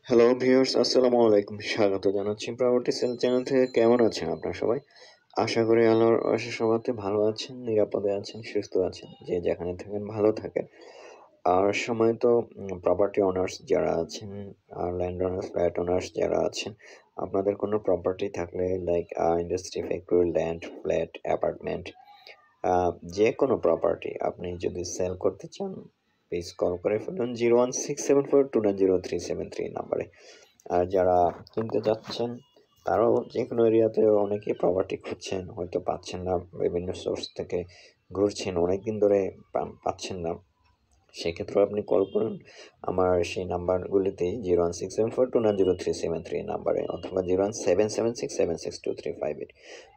Hello viewers, আসসালামু আলাইকুম। স্বাগত জানাচ্ছি প্রপার্টি সেল চ্যানেল থেকে। কেমন আছেন আপনারা সবাই? আশা করি আল্লাহর অশেষ রহমতে ভালো আছেন, নিরাপদে আছেন, সুস্থ আছেন। যে যেখানে থাকেন ভালো থাকেন। আর সময় তো প্রপার্টি ওনার্স যারা আছেন, আর ল্যান্ড ওনার্স, ফ্ল্যাট ওনার্স যারা আছেন, আপনাদের কোনো প্রপার্টি থাকলে like industry, factory, land, flat, apartment, যেকোনো প্রপার্টি আপনি যদি সেল করতে চান, প্লিজ কল করে ফেলুন 01674290373 নাম্বারে। আর যারা কিনতে যাচ্ছেন তারাও যেকোনো এরিয়াতে অনেকেই প্রপার্টি খুঁজছেন, হয়তো পাচ্ছেন না, বিভিন্ন সোর্স থেকে ঘুরছেন, অনেকদিন ধরে পাচ্ছেন না। সেক্ষেত্রে আপনি কল করুন আমার সেই নাম্বারগুলিতেই 01674290373 নাম্বারে, অথবা 01776762358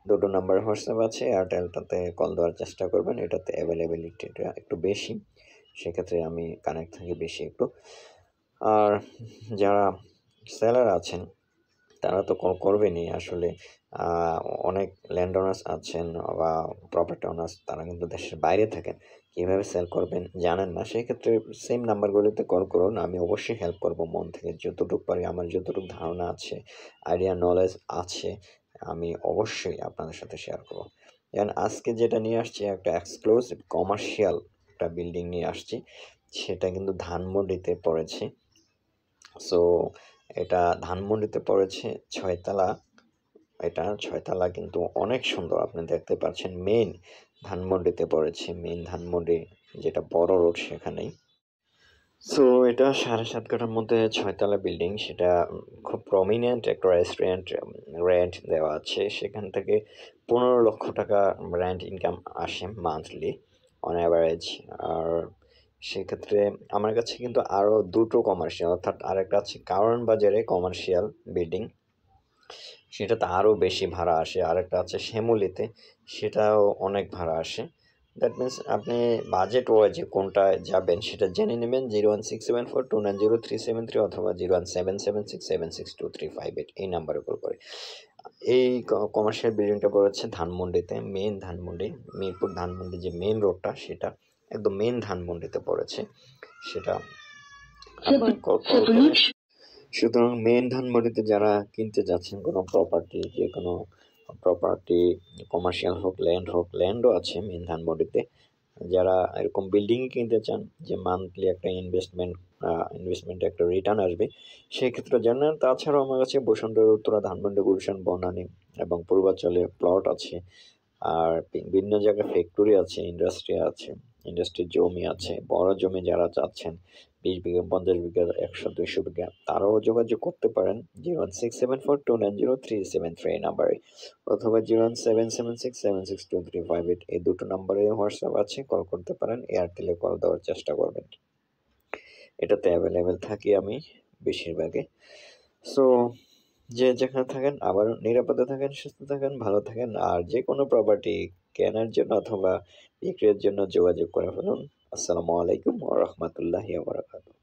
দুটো নাম্বার হোয়াটসঅ্যাপ আছে। এয়ারটেলটাতে কল দেওয়ার চেষ্টা করবেন, এটাতে অ্যাভেলেবিলিটিটা একটু বেশি, সেক্ষেত্রে আমি কানেক্ট থাকি বেশি একটু। আর যারা সেলার আছেন তারা তো কল করবেনই আসলে। অনেক ল্যান্ড ওনার্স আছেন বা প্রপার্টি ওনার্স, তারা কিন্তু দেশের বাইরে থাকেন, কীভাবে সেল করবেন জানেন না। সেক্ষেত্রে সেম নাম্বারগুলিতে কল করুন, আমি অবশ্যই হেল্প করব মন থেকে, যতটুকু পারি, আমার যতটুকু ধারণা আছে, আইডিয়া, নলেজ আছে, আমি অবশ্যই আপনাদের সাথে শেয়ার করব। যেমন আজকে যেটা নিয়ে আসছি, একটা এক্সক্লুসিভ কমার্শিয়াল একটা বিল্ডিং নিয়ে আসছি, সেটা কিন্তু ধানমন্ডিতে পড়েছে। সো এটা ধানমন্ডিতে পড়েছে, 6 তলা। এটা 6 তলা, কিন্তু অনেক সুন্দর, আপনি দেখতে পাচ্ছেন। মেইন ধানমন্ডিতে পড়েছে, মেইন ধানমন্ডি যেটা বড় রোড সেখানেই। সো এটা 7.5 কাঠার মধ্যে 6 তলা বিল্ডিং, সেটা খুব প্রমিনেন্ট একটা রেস্টুরেন্ট রেন্ট দেওয়া আছে। সেখান থেকে 15 লক্ষ টাকা রেন্ট ইনকাম আসে মান্থলি অন অ্যাভারেজ। আর সেক্ষেত্রে আমার কাছে কিন্তু আরও দুটো কমার্শিয়াল, অর্থাৎ আরেকটা আছে কারওয়ান বাজারে কমার্শিয়াল বিল্ডিং, সেটাতে আরও বেশি ভাড়া আসে। আরেকটা আছে শ্যামলীতে, সেটাও অনেক ভাড়া আসে। দ্যাট মিন্স আপনি বাজেট ওয়াইজে কোনটায় যাবেন সেটা জেনে নেবেন 01674290373 অথবা 01776762358 এই নাম্বারে কল করে। এই কমার্শিয়াল বিল্ডিংটা পড়েছে ধানমন্ডিতে, মেন ধানমন্ডি, মিরপুর ধানমন্ডি যে মেন রোডটা, সেটা একদম মেন ধানমন্ডিতে পড়েছে। সেটা আপনি কল করে। সুতরাং মেন ধানমন্ডিতে যারা কিনতে যাচ্ছেন কোনো প্রপার্টি, যে কোনো প্রপার্টি, কমার্শিয়াল হোক, ল্যান্ড হোক, ল্যান্ডও আছে মেন ধানমন্ডিতে, যারা এরকম বিল্ডিং কিনতে চান যে মান্থলি একটা ইনভেস্টমেন্টে একটা রিটার্ন আসবে, সেক্ষেত্রে জানেন। তাছাড়াও আমার কাছে বসুন্ধরা, উত্তরা, ধানমন্ডি, গুলশান, বনানী এবং পূর্বাঞ্চলে প্লট আছে। আর বিভিন্ন জায়গায় ফ্যাক্টরি আছে, ইন্ডাস্ট্রি আছে, ইন্ডাস্ট্রির জমি আছে। বড় জমি যারা চাচ্ছেন 20 বিঘা, 50 বিঘা, 100-200 বিঘা, তারাও যোগাযোগ করতে পারেন 01674290373 নাম্বারে, অথবা 01776762358 এই দুটো নাম্বারে হোয়াটসঅ্যাপ আছে, কল করতে পারেন। এয়ারটেলে কল দেওয়ার চেষ্টা করবেন, এটাতে অ্যাভেলেবেল থাকি আমি বেশিরভাগে। সো যে যেখানে থাকেন আবার নিরাপদে থাকেন, সুস্থ থাকেন, ভালো থাকেন। আর যে কোনো প্রপার্টি কেনার জন্য অথবা বিক্রির জন্য যোগাযোগ করে ফেলুন। আসসালামু আলাইকুম ওয়া রাহমাতুল্লাহি ওয়া বারাকাতুহু।